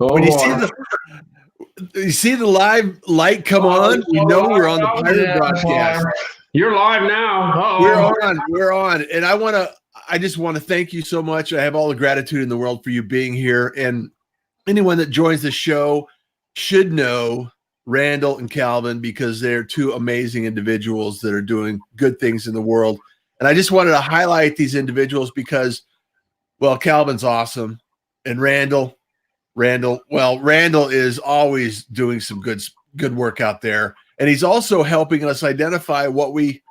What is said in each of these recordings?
Oh, When boy. you see the live light come on, you know we're on the pirate broadcast. You're live now. Uh-oh. We're on. And I just want to thank you so much. I have all the gratitude in the world for you being here. And anyone that joins the show should know Randal and Calvin because they're two amazing individuals that are doing good things in the world. And I just wanted to highlight these individuals because, well, Calvin's awesome. And Randal is always doing some good work out there. And he's also helping us identify what we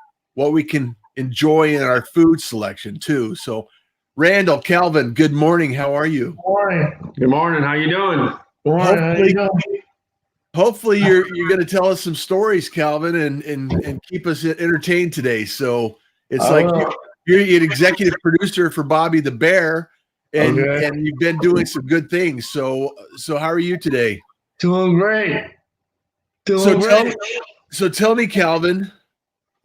can enjoy in our food selection too. So Randal, Calvin, good morning. How are you? Good morning. Good morning. How you doing? Good morning. How you doing? Hopefully you're going to tell us some stories, Calvin, and keep us entertained today. So it's like you're an executive producer for Bobby the Bear, and you've been doing some good things. So how are you today? Doing great. So tell me, Calvin,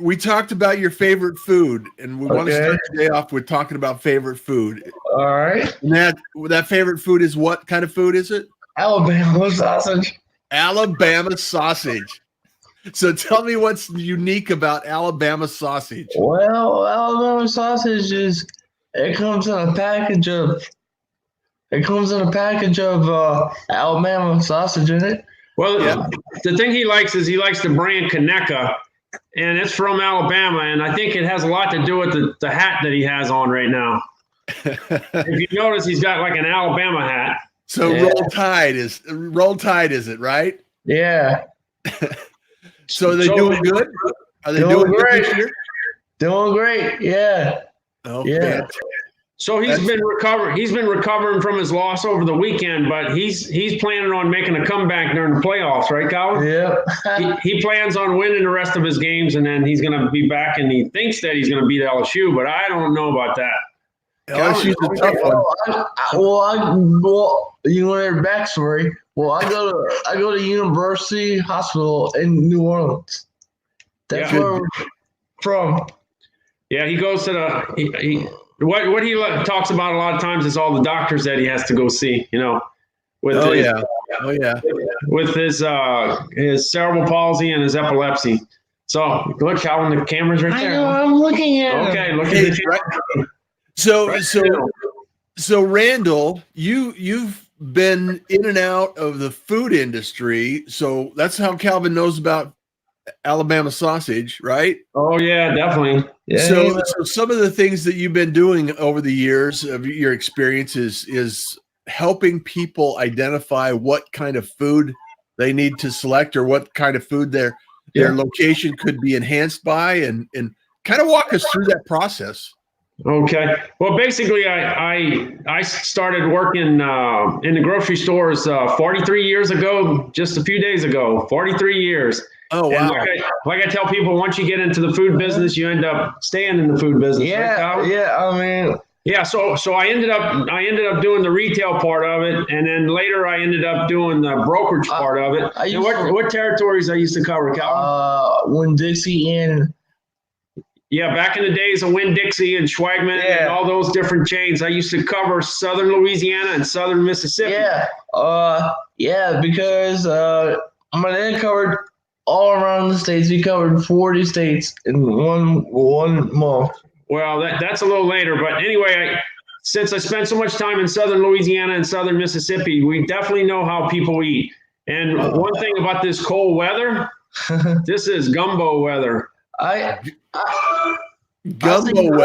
we talked about your favorite food, and we want to start today off with talking about favorite food. All right. And that favorite food is what kind of food is it? Alabama sausage. Alabama sausage. So tell me what's unique about Alabama sausage. Well, Alabama sausage it comes in a package of Alabama sausage in it. Well, the thing he likes is he likes the brand Conecuh, and it's from Alabama, and I think it has a lot to do with the hat that he has on right now. If you notice, he's got like an Alabama hat. So Roll Tide is it, right? Yeah. So are they doing good? Are they doing great? Good this year? Doing great. Yeah. Oh, yeah. So he's been recovering from his loss over the weekend, but he's planning on making a comeback during the playoffs, right, Calvin? Yeah. he plans on winning the rest of his games, and then he's going to be back, and he thinks that he's going to beat LSU, but I don't know about that. LSU's a tough one. Well, you know their backstory. Well, I go to University Hospital in New Orleans. That's where we're from. Yeah, he goes to what he talks about a lot of times is all the doctors that he has to go see. You know, with his cerebral palsy and his epilepsy. So look, Calvin, the camera's right there. I know, I'm looking at it. Okay, look at the camera. So Randal, you've been in and out of the food industry, so that's how Calvin knows about Alabama sausage, right? Oh yeah, definitely. Yeah. So some of the things that you've been doing over the years of your experience is helping people identify what kind of food they need to select or what kind of food their location could be enhanced by, and kind of walk us through that process. Okay. Well, basically, I started working in the grocery stores 43 years ago, just a few days ago. 43 years. Oh wow! And like I tell people, once you get into the food business, you end up staying in the food business. Yeah, right, yeah. I mean, yeah. So I ended up doing the retail part of it, and then later I ended up doing the brokerage part of it. And what territories I used to cover, Calvin? Winn-Dixie and. Yeah, back in the days of Winn-Dixie and Schwagman and all those different chains, I used to cover southern Louisiana and southern Mississippi. Yeah. Because my dad covered all around the states. We covered 40 states in one month. Well, that's a little later, but anyway, since I spent so much time in southern Louisiana and southern Mississippi, we definitely know how people eat. And one thing about this cold weather, this is gumbo weather. Gumbo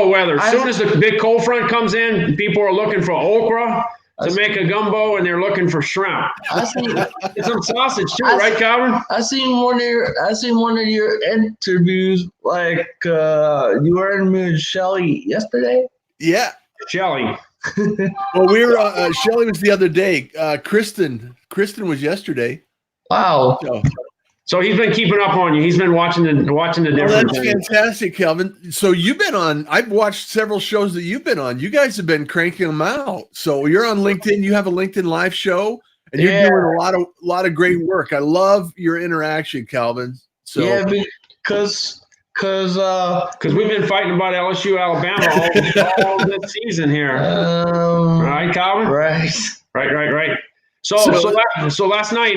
weather. As soon as the big cold front comes in, people are looking for okra to make a gumbo, and they're looking for shrimp. It's some sausage too, right, Calvin? I seen one of your interviews, like you were in with Shelly yesterday. Yeah, Shelly. Well, we were. Shelly was the other day. Kristen was yesterday. Wow. So he's been keeping up on you. He's been watching the different that's fantastic, Calvin. So you've been on. I've watched several shows that you've been on. You guys have been cranking them out. So you're on LinkedIn. You have a LinkedIn live show, and you're doing a lot of great work. I love your interaction, Calvin. So yeah, because we've been fighting about LSU, Alabama all this season here. Right, Calvin? Right. Right. So last night,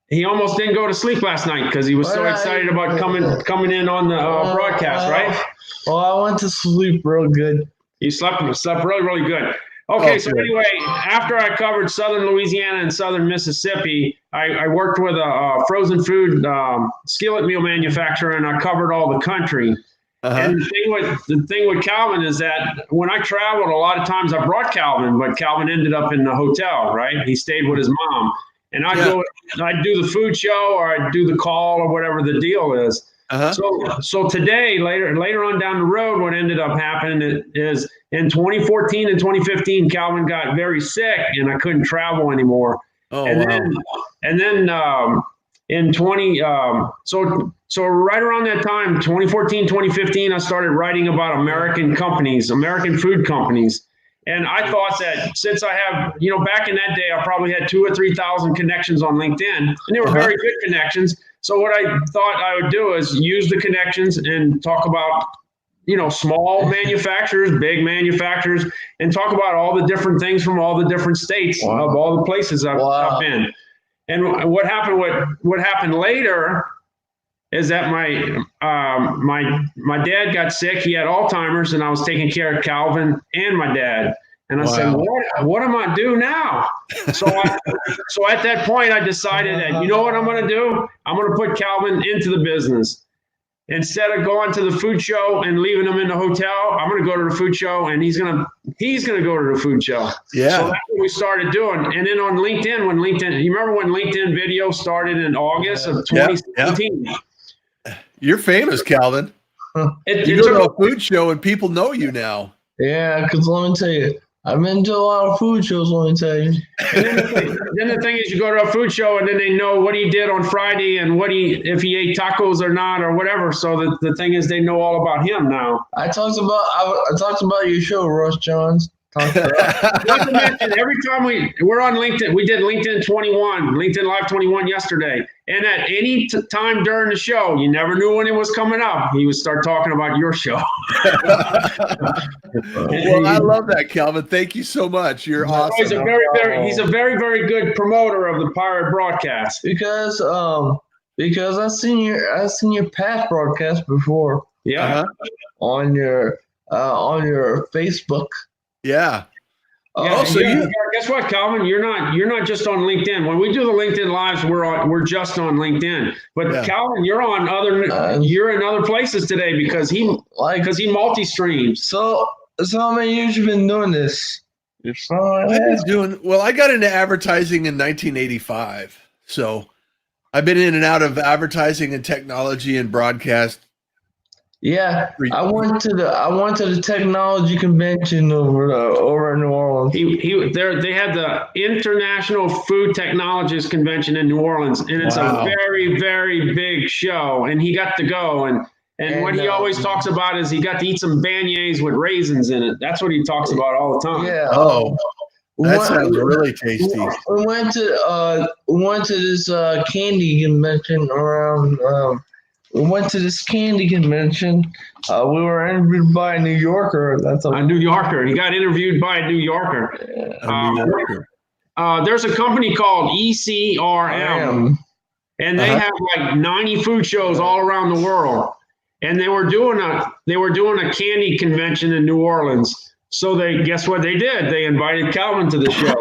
he almost didn't go to sleep last night because he was so excited about coming in on the broadcast, right? Well, I went to sleep real good. You slept really, really good. Okay, so anyway, after I covered southern Louisiana and southern Mississippi, I worked with a frozen food skillet meal manufacturer, and I covered all the country. And the thing with Calvin is that when I traveled, a lot of times I brought Calvin, but Calvin ended up in the hotel, right? He stayed with his mom. And I'd do the food show, or I'd do the call, or whatever the deal is. So today, later on down the road, what ended up happening is in 2014 and 2015, Calvin got very sick, and I couldn't travel anymore. Then in 20, so right around that time, 2014, 2015, I started writing about American food companies. And I thought that since I have, back in that day, I probably had 2,000 or 3,000 connections on LinkedIn, and they were very good connections. So what I thought I would do is use the connections and talk about, small manufacturers, big manufacturers, and talk about all the different things from all the different states of all the places I've been. And what happened later is that my dad got sick. He had Alzheimer's, and I was taking care of Calvin and my dad. And I said, what am I do now? So at that point, I decided that, you know what I'm going to do? I'm going to put Calvin into the business. Instead of going to the food show and leaving him in the hotel, I'm going to go to the food show, and he's going to go to the food show. Yeah. So that's what we started doing. And then on LinkedIn, you remember when LinkedIn video started in August of 2017? Yeah. You're famous, Calvin. You go to a food show and people know you now. Yeah, because let me tell you, I've been to a lot of food shows, let me tell you. Then the thing is, you go to a food show and then they know what he did on Friday and if he ate tacos or not or whatever. So the thing is, they know all about him now. I talked about your show, Russ Johns. Not to mention, every time we're on LinkedIn, we did LinkedIn Live 21 yesterday. And at any time during the show, you never knew when it was coming up. He would start talking about your show. Well, I love that, Calvin. Thank you so much. You're awesome. He's a very, very good promoter of the Pirate broadcast. Because I seen your past broadcast before. Yeah. On your Facebook. Yeah. Guess what, Calvin? You're not just on LinkedIn. When we do the LinkedIn lives, we're just on LinkedIn. But Calvin, you're on you're in other places today because he multi-streams. So how many years you been doing this? I got into advertising in 1985. So I've been in and out of advertising and technology and broadcast. Yeah, I went to the technology convention over in New Orleans. They had the International Food Technologists Convention in New Orleans, and it's a very, very big show. And he got to go, and what he always talks about is he got to eat some beignets with raisins in it. That's what he talks about all the time. Yeah. Oh, that sounds really tasty. We went to this candy convention around. We went to this candy convention. We were interviewed by a New Yorker. A New Yorker. He got interviewed by a New Yorker. There's a company called ECRM, and they have like 90 food shows all around the world. And they were doing a candy convention in New Orleans. So guess what they did? They invited Calvin to the show.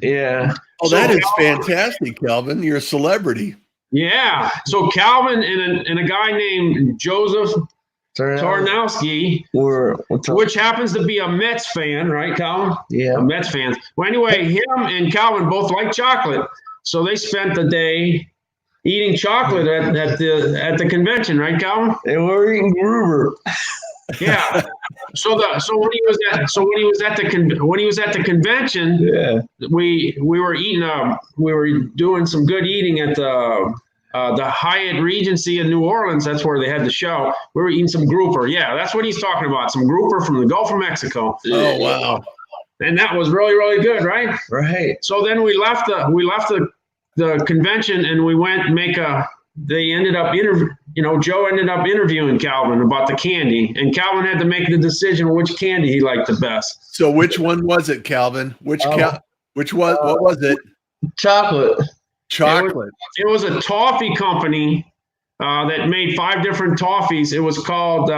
Yeah. Oh, that is fantastic, Calvin. You're a celebrity. Yeah. So Calvin and a guy named Joseph Tarnowski, which happens to be a Mets fan, right, Calvin? Yeah. A Mets fan. Well, anyway, him and Calvin both like chocolate. So they spent the day eating chocolate at the convention, right, Calvin? They were eating Gruber. Yeah. So when he was at the convention, we were doing some good eating at the Hyatt Regency in New Orleans. That's where they had the show. We were eating some grouper. Yeah, that's what he's talking about. Some grouper from the Gulf of Mexico. Oh wow! And that was really, really good, right? Right. So then we left the convention and we went make a they ended up Joe ended up interviewing Calvin about the candy, and Calvin had to make the decision which candy he liked the best. So which one was it, Calvin? What was it? Chocolate. Chocolate. It was a toffee company that made 5 different toffees. It was called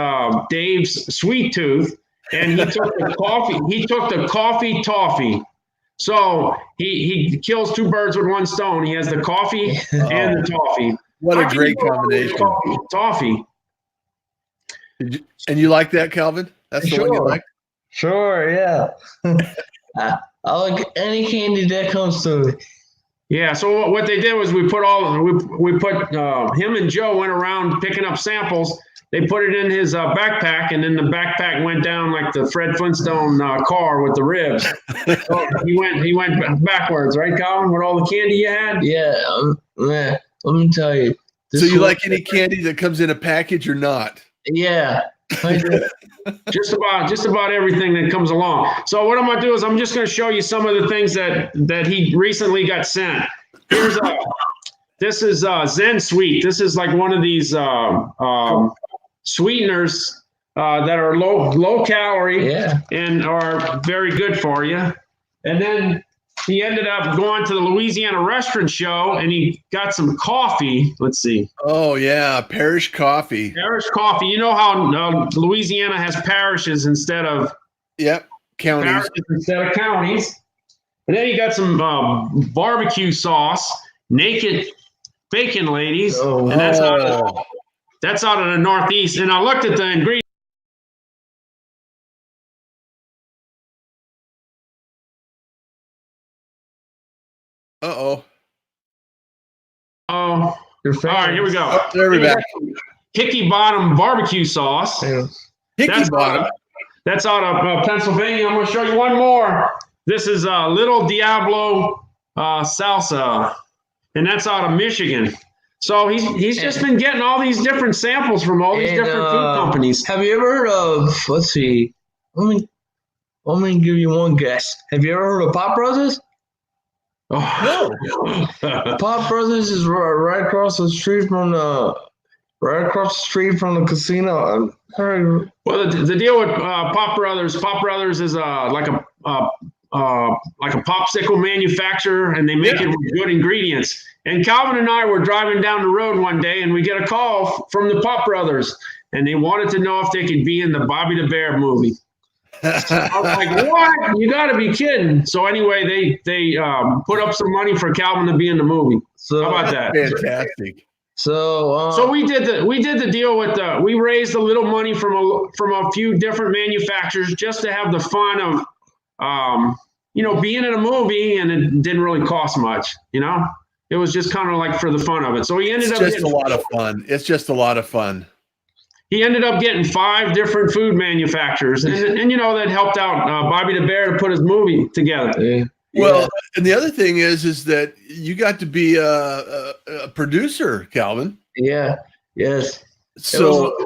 Dave's Sweet Tooth, and he took the coffee. He took the coffee toffee. So he kills 2 birds with 1 stone. He has the coffee and the toffee. What a great combination. Toffee. And you like that, Calvin? That's the one you like? Sure, yeah. I like any candy that comes to me. Yeah, so what they did was we put him and Joe went around picking up samples. They put it in his backpack, and then the backpack went down like the Fred Flintstone car with the ribs. So he went backwards, right, Colin, with all the candy you had? Yeah, man, let me tell you. So you like any candy that comes in a package or not? Yeah. I do. just about everything that comes along. So what I'm gonna do is I'm just gonna show you some of the things that he recently got sent. This is Zen Sweet. This is like one of these sweeteners that are low calorie and are very good for you. And then he ended up going to the Louisiana Restaurant Show, and he got some coffee. Let's see. Oh, yeah, parish coffee. Parish coffee. You know how Louisiana has parishes instead of counties. And then he got some barbecue sauce, Naked Bacon Ladies, and that's out of the Northeast. And I looked at the ingredients. Uh-oh. All right, here we go. Oh, there we go. Hickey Bottom barbecue sauce. Hickey Bottom. That's out of Pennsylvania. I'm going to show you one more. This is Little Diablo salsa, and that's out of Michigan. So he's just been getting all these different samples from all these different food companies. Have you ever heard of? Let's see. Let me give you one guess. Have you ever heard of Pop Brothers? Oh. No. Pop Brothers is right across the street from the casino. Well, the deal with Pop Brothers is like a popsicle manufacturer, and they make it with good ingredients. And Calvin and I were driving down the road one day, and we get a call from the Pop Brothers, and they wanted to know if they could be in the Bobby the Bear movie. I was like, what? You got to be kidding. So anyway, they put up some money for Calvin to be in the movie. So how about that? Fantastic. So we did the deal with we raised a little money from a few different manufacturers just to have the fun of being in a movie, and it didn't really cost much. It was just kind of like for the fun of it. So he ended up just a lot of fun. It's just a lot of fun. He ended up getting 5 different food manufacturers, and that helped out Bobby the Bear to put his movie together. Yeah. Well, and the other thing is that you got to be a producer, Calvin. Yeah. Yes. So,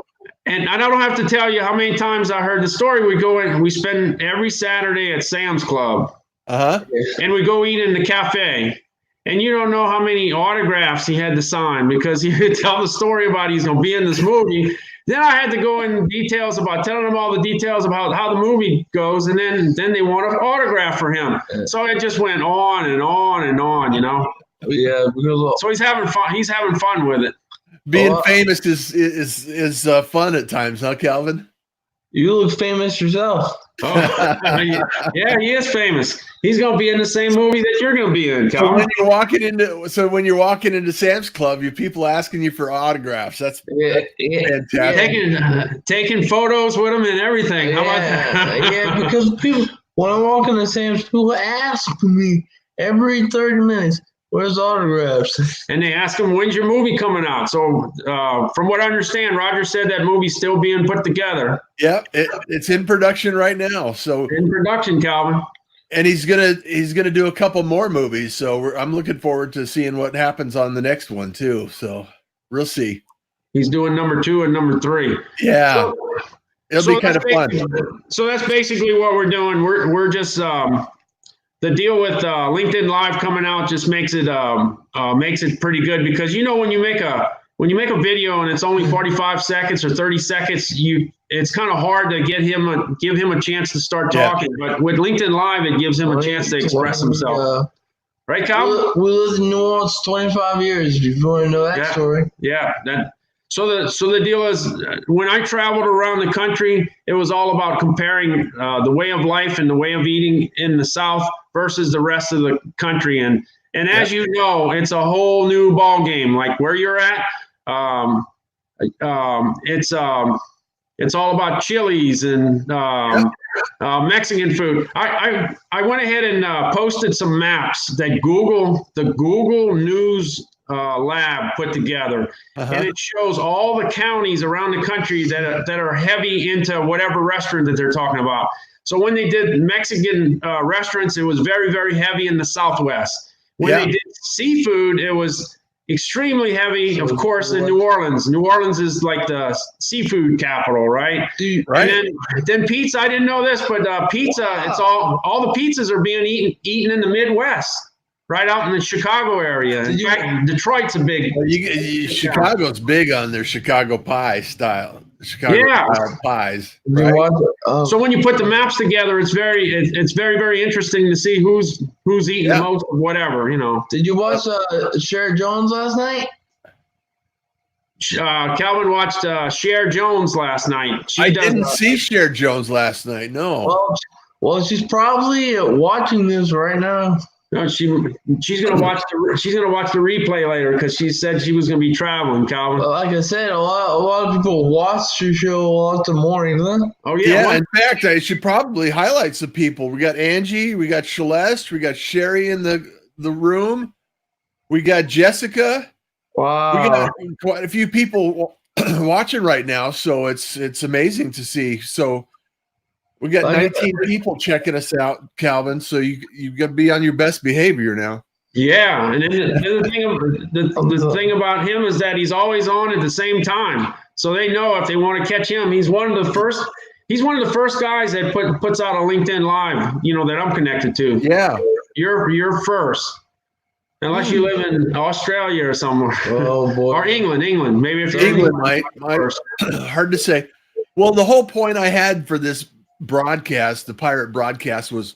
and I don't have to tell you how many times I heard the story. We go in, we spend every Saturday at Sam's Club, and we go eat in the cafe. And you don't know how many autographs he had to sign because he would tell the story about he's going to be in this movie. Then I had to go in details about telling them all the details about how the movie goes, and then they want an autograph for him. So it just went on and on and on, Yeah. So he's having fun. He's having fun with it. Being famous is fun at times, huh, Calvin? You look famous yourself. Yeah, he is famous. He's going to be in the same movie that you're going to be in, Calvin. So when you're walking into Sam's Club, you people asking you for autographs. That's fantastic. Taking photos with them and everything. How about that? Yeah, because when I walk into Sam's, people ask me every 30 minutes, where's autographs? And they ask him, when's your movie coming out? So from what I understand, Roger said that movie's still being put together. Yeah, it's in production right now. So in production, Calvin. And he's gonna do a couple more movies. So I'm looking forward to seeing what happens on the next one too. So we'll see. He's doing number 2 and number 3. Yeah, it'll be kind of fun. So that's basically what we're doing. We're just the deal with LinkedIn Live coming out just makes it pretty good because when you make a when you make a video and it's only 45 seconds or 30 seconds, it's kind of hard to give him a chance to start talking. But with LinkedIn Live, it gives him a chance to express himself. Right, Cal? We lived in New Orleans 25 years. If you want to know that story. Yeah. So the deal is, when I traveled around the country, it was all about comparing the way of life and the way of eating in the South versus the rest of the country. And as you know, it's a whole new ball game. Like where you're at, it's all about chilies and Mexican food. I went ahead and posted some maps that the Google News lab put together, and it shows all the counties around the country that are heavy into whatever restaurant that they're talking about. So when they did Mexican restaurants, it was very, very heavy in the Southwest. When they did seafood, it was extremely heavy, of course, in New Orleans. New Orleans is like the seafood capital, right? Right. And then pizza. I didn't know this, but pizza. It's all the pizzas are being eaten in the Midwest. Right out in the Chicago area. In fact, Detroit's a big. Chicago's big on their Chicago pie style. Chicago style pies. Right? So when you put the maps together, it's very, very interesting to see who's eating the most of whatever, you know. Did you watch Cher Jones last night? Calvin watched Cher Jones last night. I didn't see Cher Jones last night. No. Well, she's probably watching this right now. No, she's gonna watch the replay later because she said she was gonna be traveling, Calvin. Like I said, a lot of people watch your show a lot the morning, huh? Oh yeah. In fact, I should probably highlight some people. We got Angie, we got Celeste, we got Sherry in the room, we got Jessica. Wow. We got quite a few people watching right now, so it's amazing to see. So we got 19 people checking us out, Calvin. So you got to be on your best behavior now. Yeah, and then the thing about him is that he's always on at the same time, so they know if they want to catch him. He's one of the first. He's one of the first guys that puts out a LinkedIn Live. You know, that I'm connected to. Yeah, you're first, unless you live in Australia or somewhere. Oh boy, or England. Maybe if England might hard to say. Well, the whole point I had for this broadcast, the pirate broadcast, was,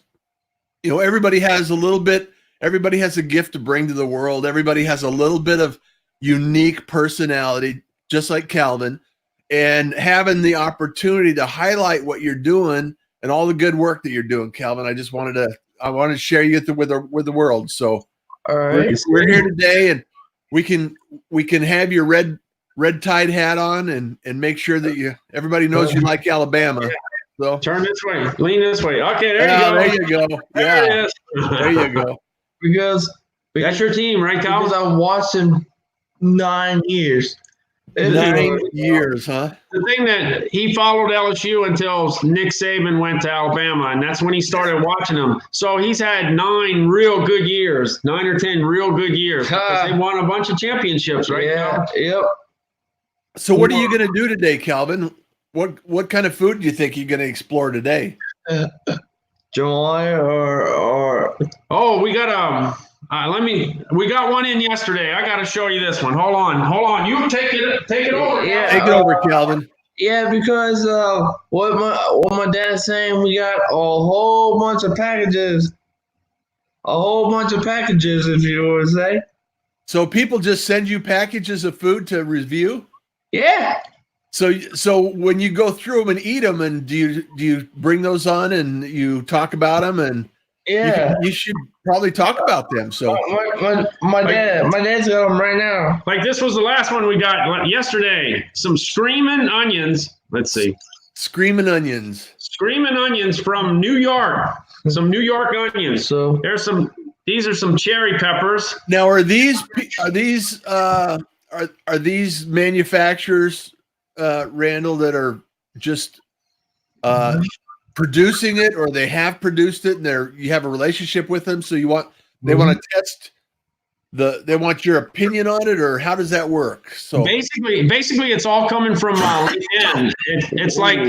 you know, everybody has a gift to bring to the world. Everybody has a little bit of unique personality, just like Calvin, and having the opportunity to highlight what you're doing and all the good work that you're doing, Calvin. I wanted to share you with the world. So all right, we're here today, and we can have your red tide hat on and make sure that everybody knows you like Alabama. So turn this way, lean this way. Okay, there you go. There you go. Because that's your team, right, Cal? Because I watched him 9 years. 9 years, huh? The thing that he followed LSU until Nick Saban went to Alabama, and that's when he started watching them. So he's had 9 real good years, 9 or 10 real good years. Because they won a bunch of championships, right? Yeah, yep. So what are you going to do today, Calvin? What kind of food do you think you're going to explore today? July or we got we got one in yesterday. I got to show you this one. Hold on. You take it over. Yeah, take it over, Calvin. Yeah, because what my dad's saying, we got a whole bunch of packages. If you know what I'm saying. So people just send you packages of food to review? Yeah. So when you go through them and eat them, and do you bring those on and you talk about them, and you should probably talk about them. So my dad's got them right now. Like this was the last one we got yesterday. Some screaming onions. Let's see. Screaming onions from New York. Some New York onions. So these are some cherry peppers. Now are these manufacturers, Randall, that are just producing it, or they have produced it and you have a relationship with them, so they want to test they want your opinion on it, or how does that work? So basically it's all coming from LinkedIn. It's like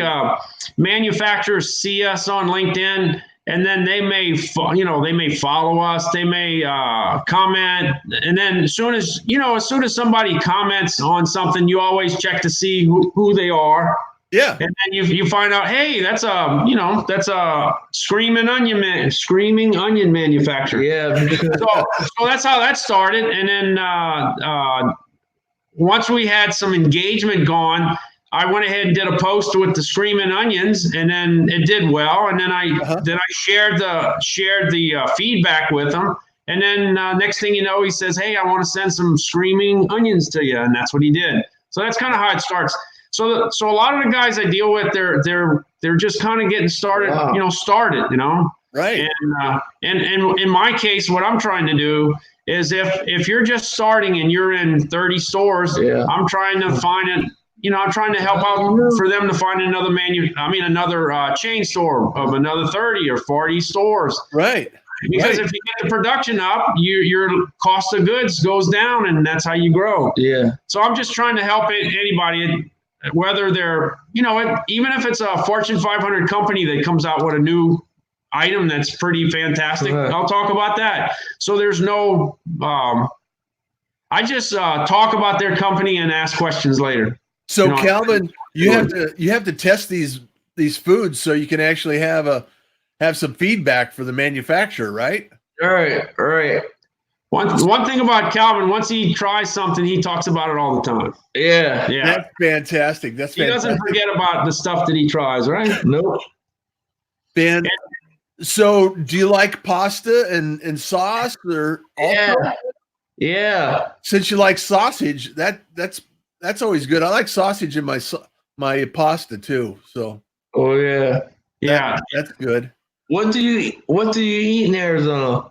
manufacturers see us on LinkedIn and then they may follow us, they may comment, and then as soon as somebody comments on something, you always check to see who they are. Yeah. And then you find out, hey, that's a screaming onion manufacturer. Yeah. So that's how that started. And then once we had some engagement going, I went ahead and did a post with the screaming onions, and then it did well. And then I shared the feedback with him. And then next thing you know, he says, hey, I want to send some screaming onions to you, and that's what he did. So that's kind of how it starts. So a lot of the guys I deal with, they're just kind of getting started, wow. Right. And in my case, what I'm trying to do is if you're just starting and you're in 30 stores, I'm trying to find it. I'm trying to help out for them to find another chain store of another 30 or 40 stores. Right. Because if you get the production up, your cost of goods goes down, and that's how you grow. Yeah. So I'm just trying to help anybody, whether they're, even if it's a Fortune 500 company that comes out with a new item that's pretty fantastic, I'll talk about that. So there's no, I just talk about their company and ask questions later. So Calvin, you have to test these foods so you can actually have some feedback for the manufacturer, right? All right. One thing about Calvin, once he tries something, he talks about it all the time. Yeah. That's fantastic. He doesn't forget about the stuff that he tries, right? Nope. So do you like pasta and sauce or? Yeah. Since you like sausage, that's always good. I like sausage in my pasta too. So. Oh yeah. That's good. What do you eat in Arizona?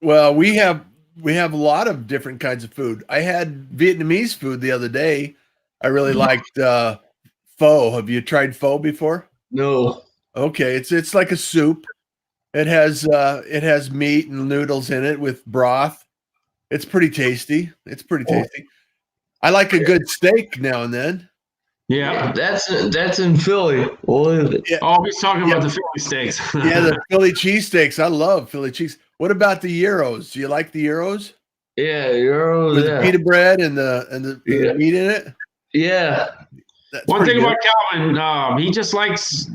Well, we have a lot of different kinds of food. I had Vietnamese food the other day. I really liked pho. Have you tried pho before? No. Okay, it's like a soup. It has meat and noodles in it with broth. It's pretty tasty. I like a good steak now and then. Yeah, that's in Philly. What is it? Yeah. Always talking about the Philly steaks. Yeah, the Philly cheesesteaks. I love Philly cheese. What about the gyros? Do you like the gyros? Yeah, gyros. With the pita bread and the meat in it. Yeah. One thing about Calvin, he just likes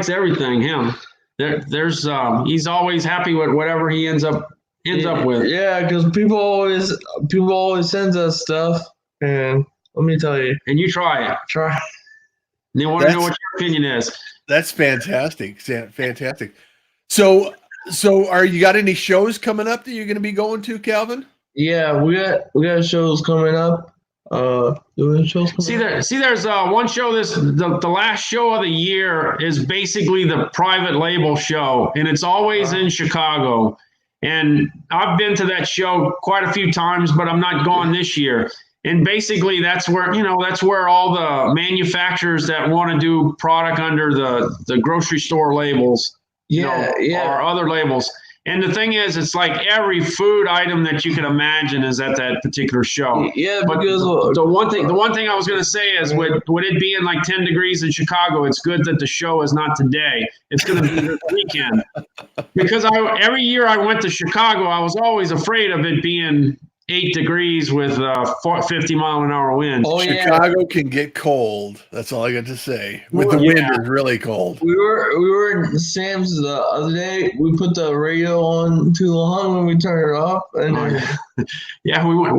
everything. Him, he's always happy with whatever he ends up with. Yeah, because people always send us stuff, and let me tell you. And you try it. And they want to know what your opinion is. That's fantastic. Fantastic. So are you got any shows coming up that you're going to be going to, Calvin? Yeah, we got shows coming up. There's one show. The last show of the year is basically the private label show, and it's always in Chicago. And I've been to that show quite a few times, but I'm not going this year. And basically, that's where all the manufacturers that want to do product under the grocery store labels, or other labels. And the thing is, it's like every food item that you can imagine is at that particular show. Yeah, but because the one thing I was going to say is, with it being like 10 degrees in Chicago, it's good that the show is not today. It's going to be this weekend. Because every year I went to Chicago, I was always afraid of it being 8 degrees with 50-mile-an-hour wind. Oh, Chicago can get cold. That's all I got to say. The wind is really cold. We were in Sam's the other day. We put the radio on too long when we turned it off. And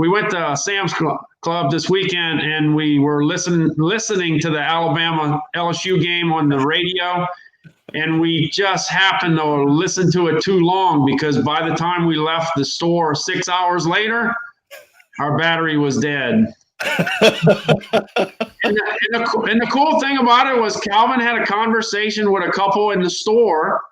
we went to Sam's Club this weekend, and we were listening to the Alabama LSU game on the radio. And we just happened to listen to it too long, because by the time we left the store 6 hours later, our battery was dead. and the cool thing about it was Calvin had a conversation with a couple in the store,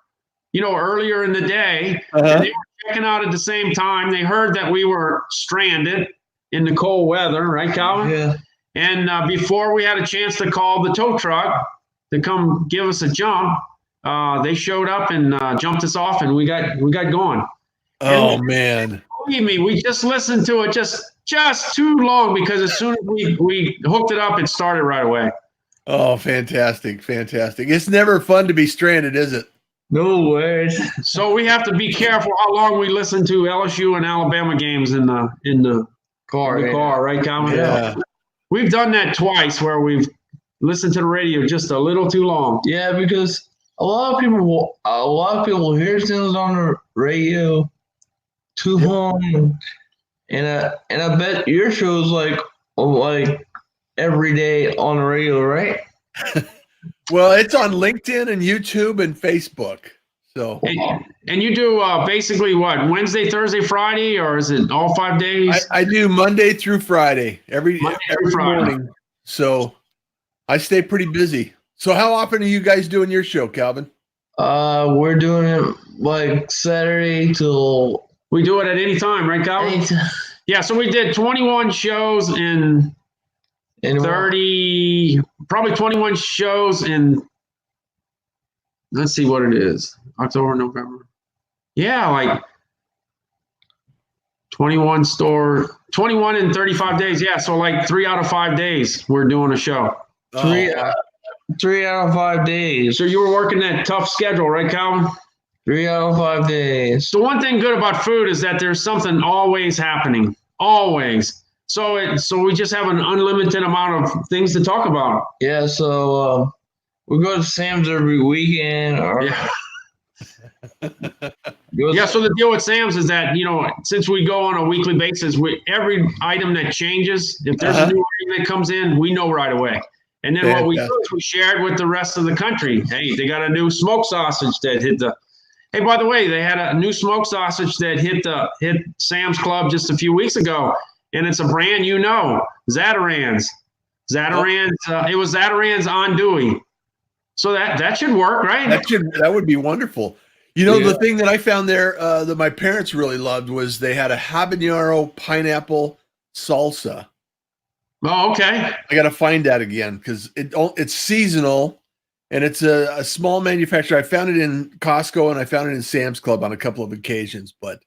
earlier in the day. And they were checking out at the same time. They heard that we were stranded in the cold weather, right, Calvin? Yeah. And before we had a chance to call the tow truck to come give us a jump, they showed up and jumped us off, and we got going. Oh, man. Believe me, we just listened to it just too long, because as soon as we hooked it up, it started right away. Oh, fantastic. It's never fun to be stranded, is it? No words. So we have to be careful how long we listen to LSU and Alabama games in the car, right, Calvin? Yeah. We've done that twice where we've listened to the radio just a little too long. Yeah, because a lot of people hear things on the radio too long, and I bet your show's like every day on the radio, right? Well, it's on LinkedIn and YouTube and Facebook. So, and you do basically what, Wednesday, Thursday, Friday, or is it all 5 days? I do Monday through Friday every morning. So I stay pretty busy. So how often are you guys doing your show, Calvin? We're doing it like Saturday till. We do it at any time, right, Calvin? Yeah, so we did 21 shows in 30, probably 21 shows in, let's see what it is, October, November. Yeah, like 21 in 35 days. Yeah, so like 3 out of 5 days we're doing a show. 3 out of 5 days. So you were working that tough schedule, right, Calvin? 3 out of 5 days. So one thing good about food is that there's something always happening, always. So we just have an unlimited amount of things to talk about. Yeah, so we go to Sam's every weekend. Yeah, so the deal with Sam's is that, since we go on a weekly basis, every item that changes, if there's a new item that comes in, we know right away. And then what we do is we share it with the rest of the country. Hey, they got a new smoked sausage that hit the. Hey, by the way, they had a new smoked sausage that hit Sam's Club just a few weeks ago, and it's a brand Zatarain's. It was Zatarain's andouille. So that should work, right? That would be wonderful. The thing that I found there that my parents really loved was they had a habanero pineapple salsa. Oh, okay. I got to find that again because it's seasonal, and it's a small manufacturer. I found it in Costco and I found it in Sam's Club on a couple of occasions. But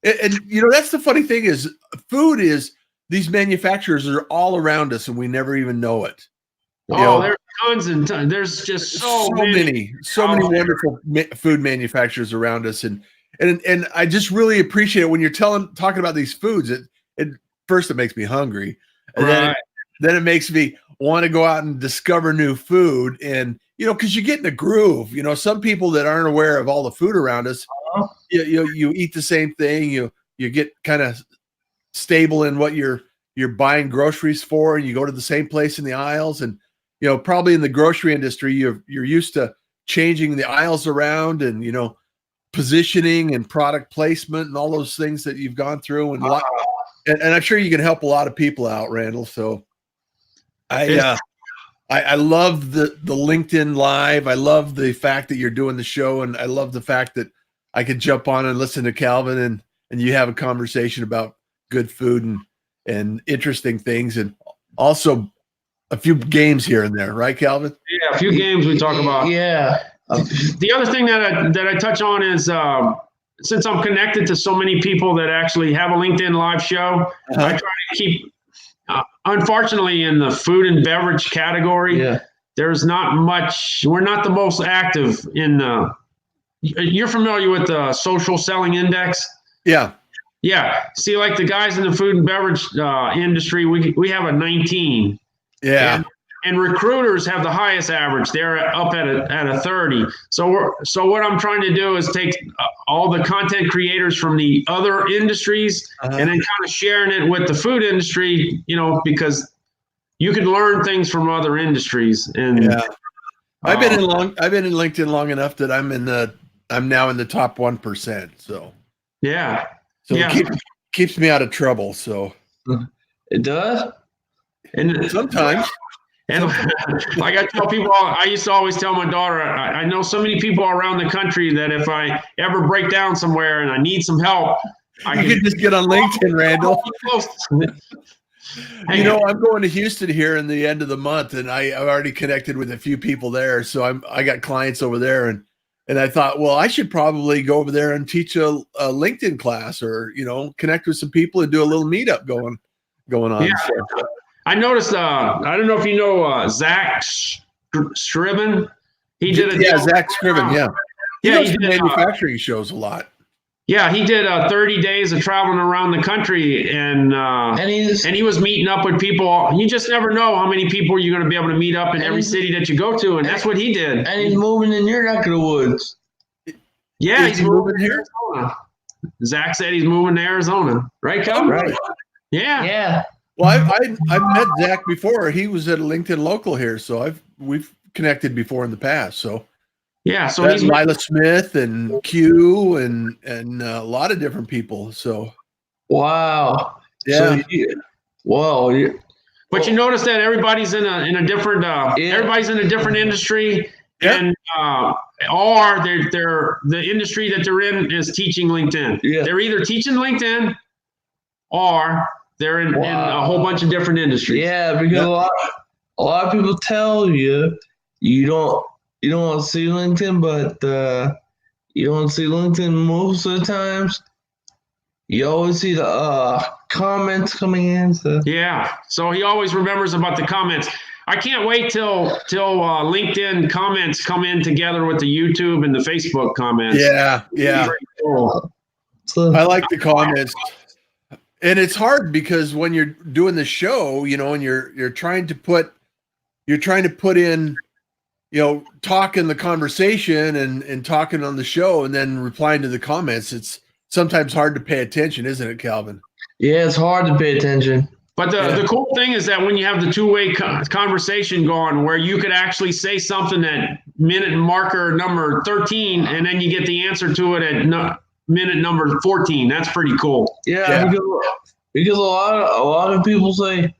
that's the funny thing is these manufacturers are all around us and we never even know it. There's tons and tons. There's just so many wonderful food manufacturers around us, and I just really appreciate it when you're talking about these foods. First it makes me hungry, and then it makes me want to go out and discover new food, and because you get in a groove. Some people that aren't aware of all the food around us, you eat the same thing. You get kind of stable in what you're buying groceries for, and you go to the same place in the aisles, and probably in the grocery industry, you're used to changing the aisles around and, positioning and product placement and all those things that you've gone through. And I'm sure you can help a lot of people out, Randal. So I love the LinkedIn Live. I love the fact that you're doing the show. And I love the fact that I could jump on and listen to Calvin and you have a conversation about good food and interesting things. And also a few games here and there, right, Calvin? Yeah, a few games we talk about. Yeah. The other thing that I touch on is since I'm connected to so many people that actually have a LinkedIn Live show, I try to keep. Unfortunately, in the food and beverage category, there's not much. We're not the most active in. You're familiar with the social selling index? Yeah. Yeah. See, like the guys in the food and beverage industry, we have a 19. Yeah. And recruiters have the highest average. They're up at a 30. So what I'm trying to do is take all the content creators from the other industries and then kind of sharing it with the food industry, because you can learn things from other industries. And I've been in LinkedIn long enough that I'm now in the top 1%. So it keeps me out of trouble. So it does. And sometimes. And like I tell people, I used to always tell my daughter, I know so many people around the country that if I ever break down somewhere and I need some help, I can just get on LinkedIn, Randal. I'm going to Houston here in the end of the month, and I've already connected with a few people there. So I got clients over there, and I thought, well, I should probably go over there and teach a LinkedIn class, or connect with some people and do a little meetup going on. Yeah. So, I noticed, I don't know if you know Zach Scriven. He did Zach Scriven, yeah. He Yeah, does he did, manufacturing shows a lot. Yeah, he did 30 days of traveling around the country, and he was meeting up with people. You just never know how many people you're going to be able to meet up in every city that you go to, and that's what he did. And he's moving in your neck of the woods. Yeah, Is he's he moving moving to here? Arizona. Zach said he's moving to Arizona, right, Cal? Right. Yeah. Yeah. Well, I've met Zach before. He was at a LinkedIn local here, so we've connected before in the past. So Yeah, so that's he's Lila Smith and Q and a lot of different people. So Wow. yeah, But you notice that everybody's in a different everybody's in a different industry, and or they're the industry that they're in is teaching LinkedIn. Yeah. They're either teaching LinkedIn or they're in a whole bunch of different industries. Yeah, because a lot of people tell you don't see LinkedIn, but you don't see LinkedIn most of the times. You always see the comments coming in. So. Yeah, so he always remembers about the comments. I can't wait till LinkedIn comments come in together with the YouTube and the Facebook comments. yeah. Very cool. So, I like the comments, and it's hard because when you're doing the show, and you're trying to put in, talking the conversation and talking on the show, and then replying to the comments. It's sometimes hard to pay attention, isn't it, Calvin? yeah, it's hard to pay attention. But the cool thing is that when you have the two-way conversation going where you could actually say something at minute marker number 13 and then you get the answer to it at minute number 14, that's pretty cool. Yeah. Because a lot of people say,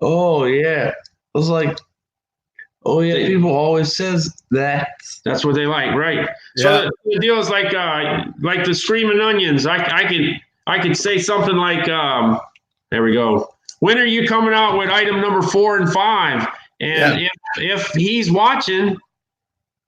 oh, yeah. It's like, oh, yeah, people always says that. That's what they like, right? Yeah. So the deal is like the Screaming Onions. I could say something like, there we go. When are you coming out with item number 4 and 5? And if he's watching,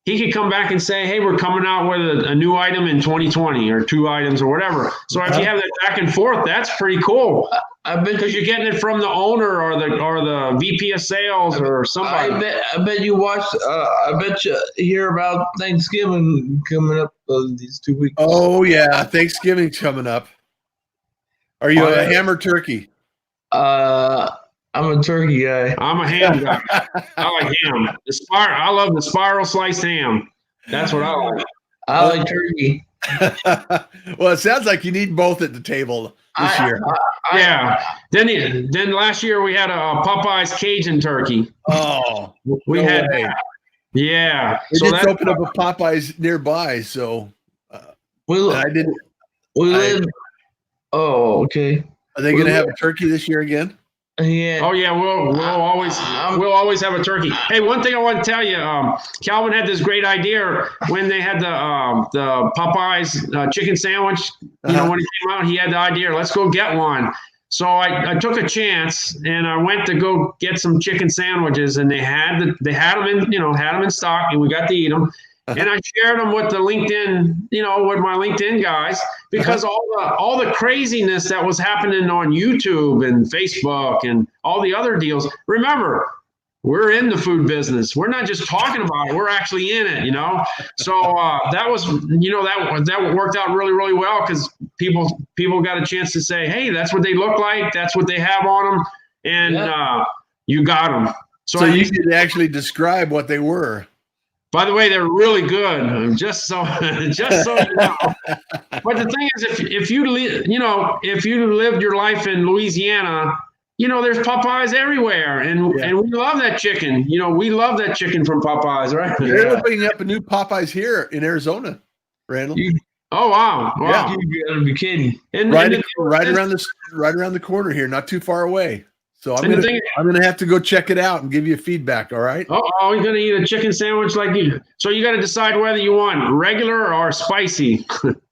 he could come back and say, hey, we're coming out with a new item in 2020 or 2 items or whatever. So if you have that back and forth, that's pretty cool. I bet because you're getting it from the owner or the VP of sales or somebody. I bet you watch. I bet you hear about Thanksgiving coming up these 2 weeks. Oh yeah, Thanksgiving's coming up. Are you a ham or turkey? I'm a turkey guy. I'm a ham guy. I like ham. I love the spiral sliced ham. That's what I like. I like turkey. Well, it sounds like you need both at the table this year. Yeah. Then last year we had a Popeyes Cajun turkey. Oh, we had that. Yeah. We just opened up a Popeyes nearby, so I didn't. Oh, okay. Are they going to have a turkey this year again? Yeah. Oh yeah, we'll always have a turkey. Hey, one thing I want to tell you, Calvin had this great idea when they had the Popeyes chicken sandwich. When he came out, he had the idea, let's go get one. So I took a chance and I went to go get some chicken sandwiches, and they had them in stock, and we got to eat them. And I shared them with the LinkedIn, with my LinkedIn guys, because all the craziness that was happening on YouTube and Facebook and all the other deals. Remember, we're in the food business. We're not just talking about it. We're actually in it, So that was, that worked out really, really well because people got a chance to say, hey, that's what they look like. That's what they have on them. And you got them. So you could actually describe what they were. By the way, they're really good. Just so you know. But the thing is, if you lived your life in Louisiana, there's Popeyes everywhere, and we love that chicken. We love that chicken from Popeyes, right? They're opening up a new Popeyes here in Arizona, Randall. Oh wow! Yeah, you gotta be kidding. Right around the corner here, not too far away. So I'm gonna have to go check it out and give you feedback. All right. Oh, you're gonna eat a chicken sandwich like you? So you got to decide whether you want regular or spicy.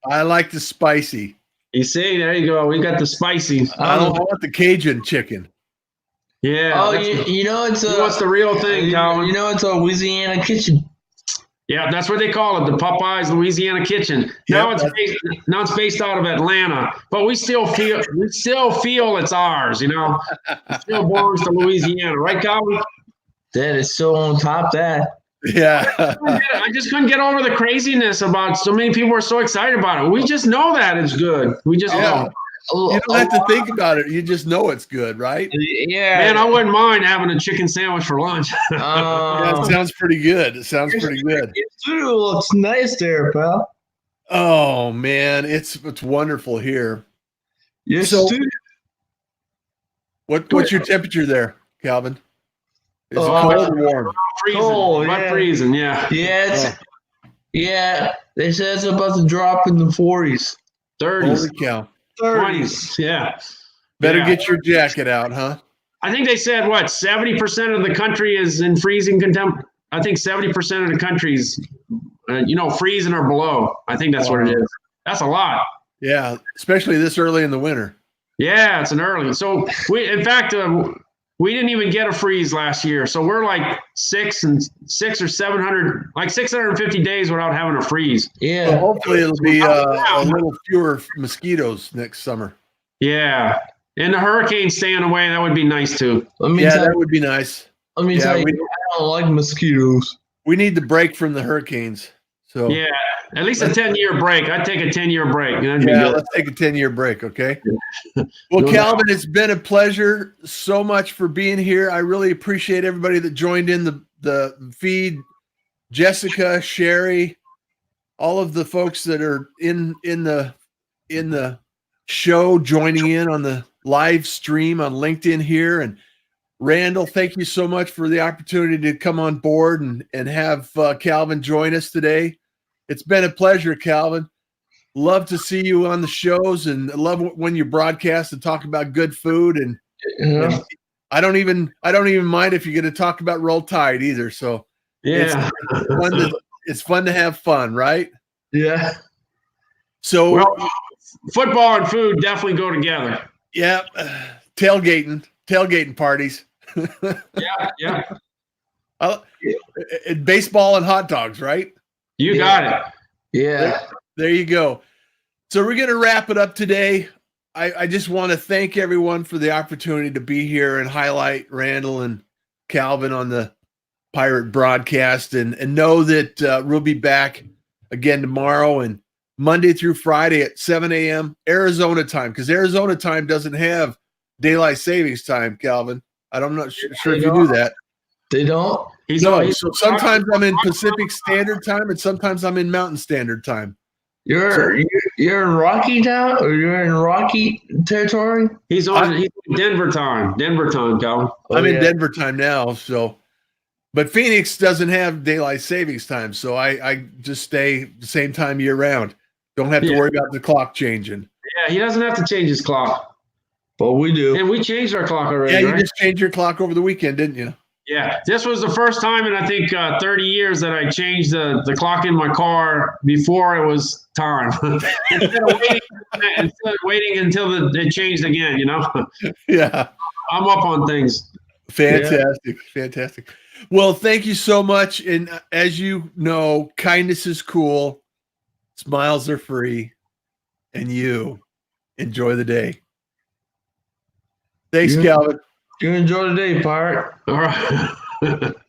I like the spicy. You see, there you go. We got the spicy. I don't want the Cajun chicken. Yeah. Oh, it's what's the real thing, Calvin? It's a Louisiana kitchen. Yeah, that's what they call it, the Popeyes Louisiana Kitchen. Now it's based out of Atlanta, but we still feel it's ours, It still belongs to Louisiana, right, Calvin? That is so on top of that. Yeah. I just couldn't get over the craziness about so many people are so excited about it. We just know that it's good. We just know. You don't have to think about it. You just know it's good, right? Yeah. Man, I wouldn't mind having a chicken sandwich for lunch. Yeah, it sounds pretty good. It sounds pretty good. Your studio looks nice there, pal. Oh man, it's wonderful here. Your So- studio. What's your temperature there, Calvin? Is it Oh, cold or warm? Freezing. Cold, About yeah. freezing, yeah. Yeah, they said it's about to drop in the 40s. 30s, Holy cow. 20s, yeah. Better Yeah. get your jacket out, huh? I think they said, what, 70% of the country is in freezing contempt? I think 70% of the country's, freezing or below. I think that's what it is. That's a lot. Yeah, especially this early in the winter. Yeah, it's an early. So in fact, we didn't even get a freeze last year. So we're like 600 or 700, like 650 days without having a freeze. Yeah. Well, hopefully it'll be a little fewer mosquitoes next summer. Yeah. And the hurricane staying away, that would be nice too. That would be nice. Let me tell you, I don't like mosquitoes. We need the break from the hurricanes. So Yeah, at least a 10-year break. I'd take a 10-year break. That'd be yeah, good. let's take a 10-year break, okay? Well, Calvin, it's been a pleasure so much for being here. I really appreciate everybody that joined in the feed. Jessica, Sherry, all of the folks that are in the show joining in on the live stream on LinkedIn here. And Randal, thank you so much for the opportunity to come on board and have Calvin join us today. It's been a pleasure, Calvin. Love to see you on the shows and love when you broadcast and talk about good food. And I don't even mind if you're going to talk about Roll Tide either. So Yeah. it's fun to have fun, right? Yeah. So Well, football and food definitely go together. yeah, tailgating parties. Yeah. Baseball and hot dogs, right? You got it. Yeah. There you go. So we're going to wrap it up today. I just want to thank everyone for the opportunity to be here and highlight Randal and Calvin on the Pirate broadcast and know that we'll be back again tomorrow and Monday through Friday at 7 a.m. Arizona time, because Arizona time doesn't have daylight savings time, Calvin. I'm not sure if you knew that. They don't? So sometimes I'm in Pacific Standard Time and sometimes I'm in Mountain Standard Time. You're in Rocky Town or you're in Rocky territory? He's in Denver time, Calvin. I'm in Denver time now, but Phoenix doesn't have daylight savings time, so I just stay the same time year round. Don't have to worry about the clock changing. Yeah, he doesn't have to change his clock. But we do. And we changed our clock already. Yeah, you right? just changed your clock over the weekend, didn't you? Yeah, this was the first time in I think 30 years that I changed the clock in my car before it was time. instead of waiting until it changed again, Yeah. I'm up on things. Fantastic. Well, thank you so much. And as you know, kindness is cool, smiles are free, and you enjoy the day. Thanks, Calvin. You enjoy the day, Pirate. All right.